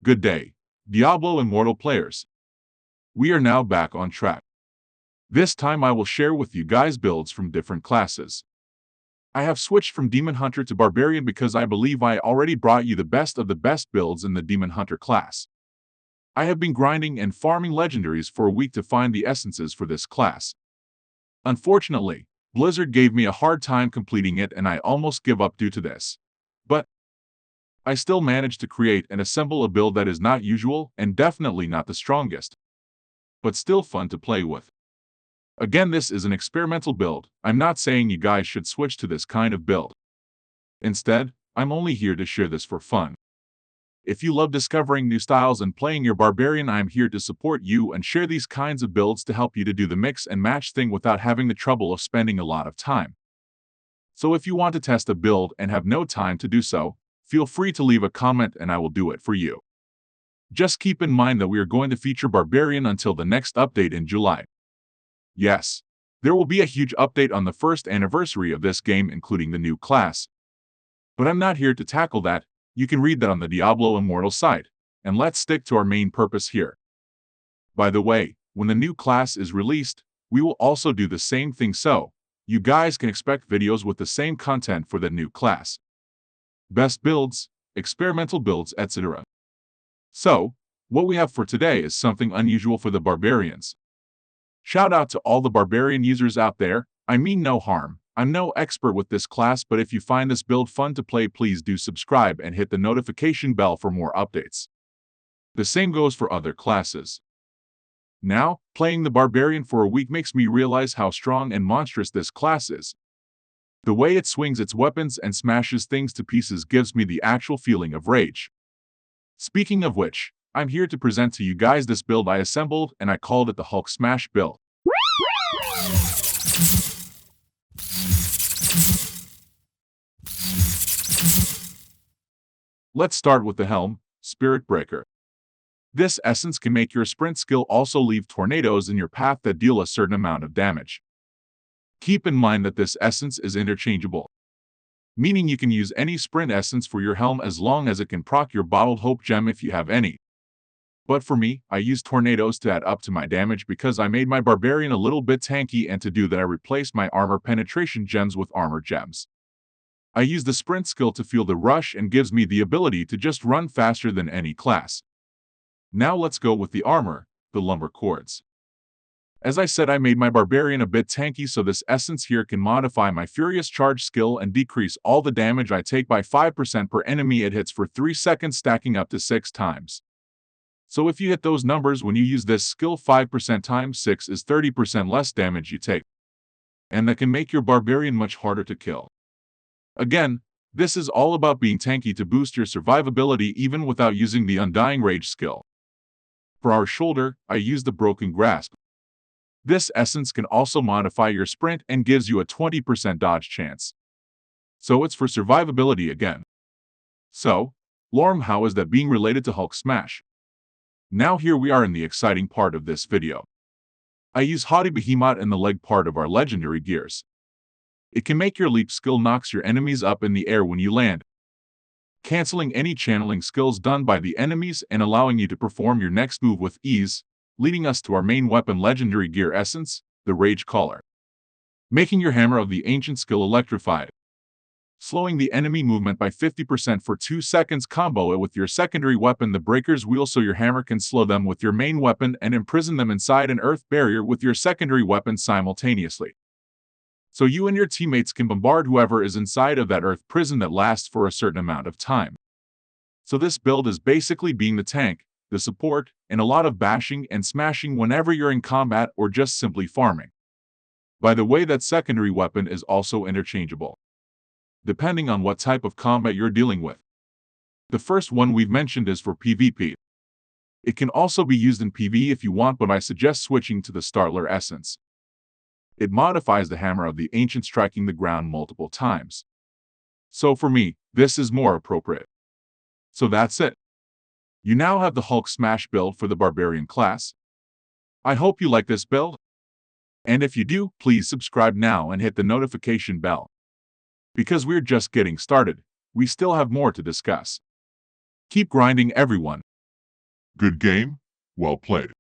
Good day, Diablo Immortal players. We are now back on track. This time I will share with you guys builds from different classes. I have switched from Demon Hunter to Barbarian because I believe I already brought you the best of the best builds in the Demon Hunter class. I have been grinding and farming legendaries for a week to find the essences for this class. Unfortunately, Blizzard gave me a hard time completing it and I almost give up due to this. But I still managed to create and assemble a build that is not usual and definitely not the strongest, but still fun to play with. Again, this is an experimental build. I'm not saying you guys should switch to this kind of build. Instead, I'm only here to share this for fun. If you love discovering new styles and playing your Barbarian, I'm here to support you and share these kinds of builds to help you to do the mix and match thing without having the trouble of spending a lot of time. So if you want to test a build and have no time to do so, feel free to leave a comment and I will do it for you. Just keep in mind that we are going to feature Barbarian until the next update in July. Yes, there will be a huge update on the first anniversary of this game, including the new class. But I'm not here to tackle that. You can read that on the Diablo Immortal site, and let's stick to our main purpose here. By the way, when the new class is released, we will also do the same thing, so you guys can expect videos with the same content for the new class. Best builds, experimental builds, etc. So, what we have for today is something unusual for the Barbarians. Shout out to all the Barbarian users out there. I mean no harm. I'm no expert with this class, but if you find this build fun to play, please do subscribe and hit the notification bell for more updates. The same goes for other classes. Now, playing the Barbarian for a week makes me realize how strong and monstrous this class is. The way it swings its weapons and smashes things to pieces gives me the actual feeling of rage. Speaking of which, I'm here to present to you guys this build I assembled, and I called it the Hulk Smash build. Let's start with the Helm, Spirit Breaker. This essence can make your sprint skill also leave tornadoes in your path that deal a certain amount of damage. Keep in mind that this essence is interchangeable, meaning you can use any sprint essence for your helm as long as it can proc your bottled hope gem if you have any. But for me, I use tornadoes to add up to my damage because I made my Barbarian a little bit tanky, and to do that I replaced my armor penetration gems with armor gems. I use the sprint skill to feel the rush and gives me the ability to just run faster than any class. Now let's go with the armor, the lumber cords. As I said, I made my Barbarian a bit tanky, so this essence here can modify my Furious Charge skill and decrease all the damage I take by 5% per enemy it hits for 3 seconds, stacking up to 6 times. So if you hit those numbers when you use this skill, 5% times 6 is 30% less damage you take. And that can make your Barbarian much harder to kill. Again, this is all about being tanky to boost your survivability even without using the Undying Rage skill. For our shoulder, I use the Broken Grasp. This essence can also modify your sprint and gives you a 20% dodge chance. So it's for survivability again. So, Lorm, how is that being related to Hulk Smash? Now here we are in the exciting part of this video. I use Haughty Behemoth in the leg part of our legendary gears. It can make your leap skill knocks your enemies up in the air when you land, canceling any channeling skills done by the enemies and allowing you to perform your next move with ease, leading us to our main weapon legendary gear essence, the Rage Collar. Making your Hammer of the Ancient skill electrified, slowing the enemy movement by 50% for 2 seconds. Combo it with your secondary weapon, the Breaker's Wheel, so your hammer can slow them with your main weapon and imprison them inside an earth barrier with your secondary weapon simultaneously. So you and your teammates can bombard whoever is inside of that earth prison that lasts for a certain amount of time. So this build is basically being the tank, the support, and a lot of bashing and smashing whenever you're in combat or just simply farming. By the way, that secondary weapon is also interchangeable, depending on what type of combat you're dealing with. The first one we've mentioned is for PvP. It can also be used in PvE if you want, but I suggest switching to the Startler essence. It modifies the Hammer of the Ancient, striking the ground multiple times. So for me, this is more appropriate. So that's it. You now have the Hulk Smash build for the Barbarian class. I hope you like this build. And if you do, please subscribe now and hit the notification bell. Because we're just getting started, we still have more to discuss. Keep grinding, everyone. Good game? Well played.